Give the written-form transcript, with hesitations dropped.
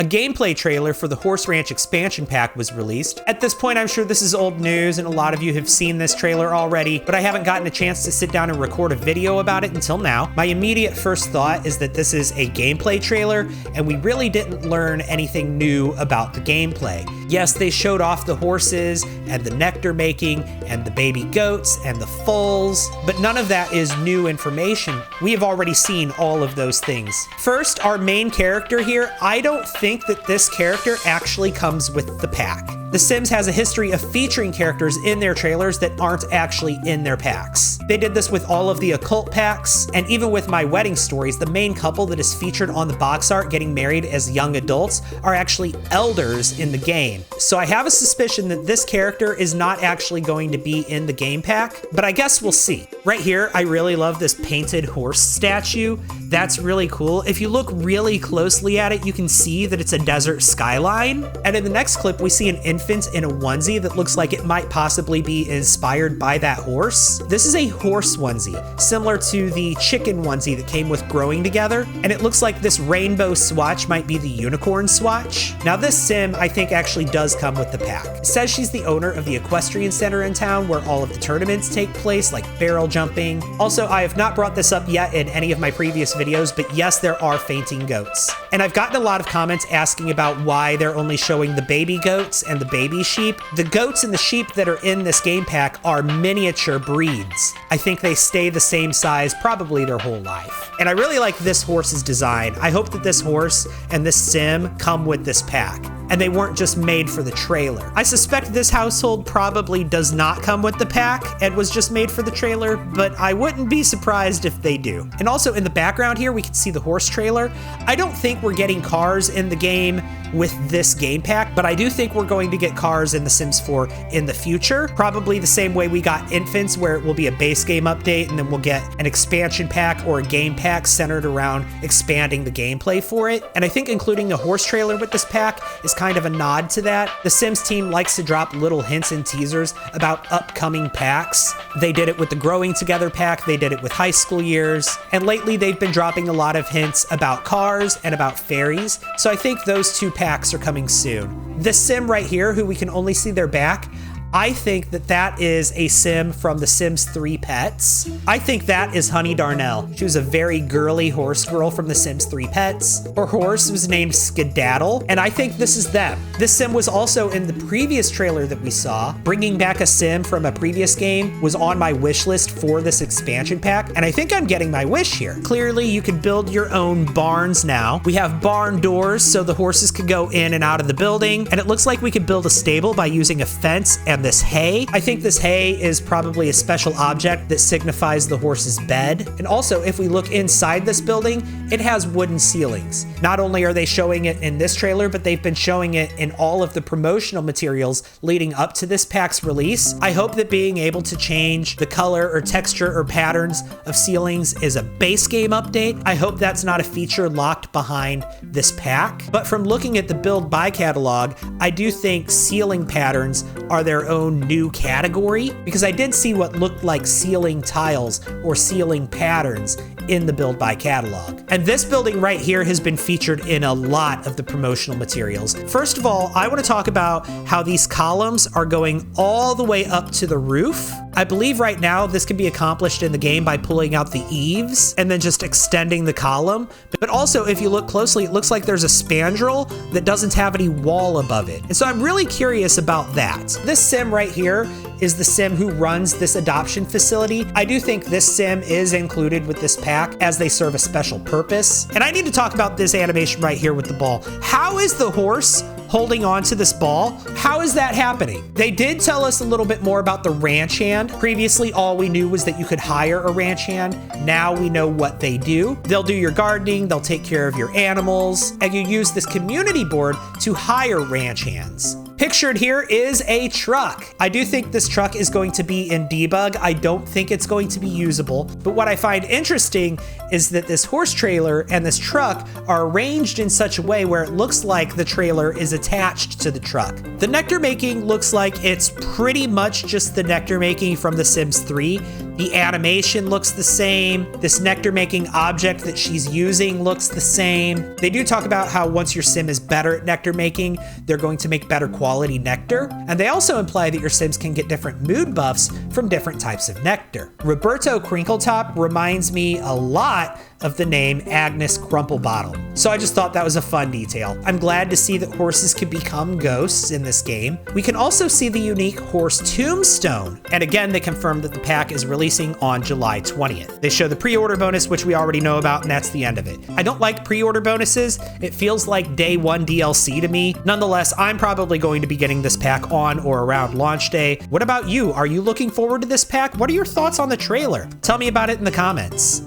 A gameplay trailer for the Horse Ranch expansion pack was released. At this point, I'm sure this is old news and a lot of you have seen this trailer already, but I haven't gotten a chance to sit down and record a video about it until now. My immediate first thought is that this is a gameplay trailer and we really didn't learn anything new about the gameplay. Yes, they showed off the horses and the nectar making and the baby goats and the foals, but none of that is new information. We have already seen all of those things. First, our main character here, I don't think that this character actually comes with the pack. The Sims has a history of featuring characters in their trailers that aren't actually in their packs. They did this with all of the occult packs, and even with My Wedding Stories, the main couple that is featured on the box art getting married as young adults are actually elders in the game. So I have a suspicion that this character is not actually going to be in the game pack, but I guess we'll see. Right here, I really love this painted horse statue. That's really cool. If you look really closely at it, you can see that it's a desert skyline. And in the next clip, we see an infant in a onesie that looks like it might possibly be inspired by that horse. This is a horse onesie, similar to the chicken onesie that came with Growing Together. And it looks like this rainbow swatch might be the unicorn swatch. Now this Sim, I think, actually does come with the pack. It says she's the owner of the equestrian center in town where all of the tournaments take place, like barrel jumping. Also, I have not brought this up yet in any of my previous videos, but yes, there are fainting goats. And I've gotten a lot of comments asking about why they're only showing the baby goats and the baby sheep. The goats and the sheep that are in this game pack are miniature breeds. I think they stay the same size probably their whole life. And I really like this horse's design. I hope that this horse and this Sim come with this pack, and they weren't just made for the trailer. I suspect this household probably does not come with the pack and was just made for the trailer, but I wouldn't be surprised if they do. And also in the background here, we can see the horse trailer. I don't think we're getting cars in the game with this game pack, but I do think we're going to get cars in The Sims 4 in the future. Probably the same way we got Infants, where it will be a base game update and then we'll get an expansion pack or a game pack centered around expanding the gameplay for it. And I think including the horse trailer with this pack is kind of a nod to that. The Sims team likes to drop little hints and teasers about upcoming packs. They did it with the Growing Together pack, they did it with High School Years, and lately they've been dropping a lot of hints about cars and about fairies, so I think those two packs are coming soon. This Sim right here, who we can only see their back, I think that that is a Sim from The Sims 3 Pets. I think that is Honey Darnell. She was a very girly horse girl from The Sims 3 Pets. Her horse was named Skedaddle, and I think this is them. This Sim was also in the previous trailer that we saw. Bringing back a Sim from a previous game was on my wish list for this expansion pack, and I think I'm getting my wish here. Clearly, you can build your own barns now. We have barn doors so the horses could go in and out of the building, and it looks like we could build a stable by using a fence and this hay. I think this hay is probably a special object that signifies the horse's bed. And also, if we look inside this building, it has wooden ceilings. Not only are they showing it in this trailer, but they've been showing it in all of the promotional materials leading up to this pack's release. I hope that being able to change the color or texture or patterns of ceilings is a base game update. I hope that's not a feature locked behind this pack. But from looking at the build by catalog, I do think ceiling patterns are their own new category, because I did see what looked like ceiling tiles or ceiling patterns in the build by catalog. And this building right here has been featured in a lot of the promotional materials. First of all, I want to talk about how these columns are going all the way up to the roof. I believe right now this can be accomplished in the game by pulling out the eaves and then just extending the column. But also, if you look closely, it looks like there's a spandrel that doesn't have any wall above it. And so I'm really curious about that. This Sim right here is the Sim who runs this adoption facility. I do think this Sim is included with this pack as they serve a special purpose. And I need to talk about this animation right here with the ball. How is the horse holding on to this ball? How is that happening? They did tell us a little bit more about the ranch hand. Previously, all we knew was that you could hire a ranch hand. Now we know what they do. They'll do your gardening, they'll take care of your animals, and you use this community board to hire ranch hands. Pictured here is a truck. I do think this truck is going to be in debug. I don't think it's going to be usable. But what I find interesting is that this horse trailer and this truck are arranged in such a way where it looks like the trailer is attached to the truck. The nectar making looks like it's pretty much just the nectar making from The Sims 3. The animation looks the same. This nectar making object that she's using looks the same. They do talk about how once your sim is better at nectar making, they're going to make better quality nectar. And they also imply that your sims can get different mood buffs from different types of nectar. Roberto Crinkletop reminds me a lot of the name Agnes Crumplebottle. So I just thought that was a fun detail. I'm glad to see that horses can become ghosts in this game. We can also see the unique horse tombstone. And again, they confirmed that the pack is releasing on July 20th. They show the pre-order bonus, which we already know about, and that's the end of it. I don't like pre-order bonuses. It feels like day one DLC to me. Nonetheless, I'm probably going to be getting this pack on or around launch day. What about you? Are you looking forward to this pack? What are your thoughts on the trailer? Tell me about it in the comments.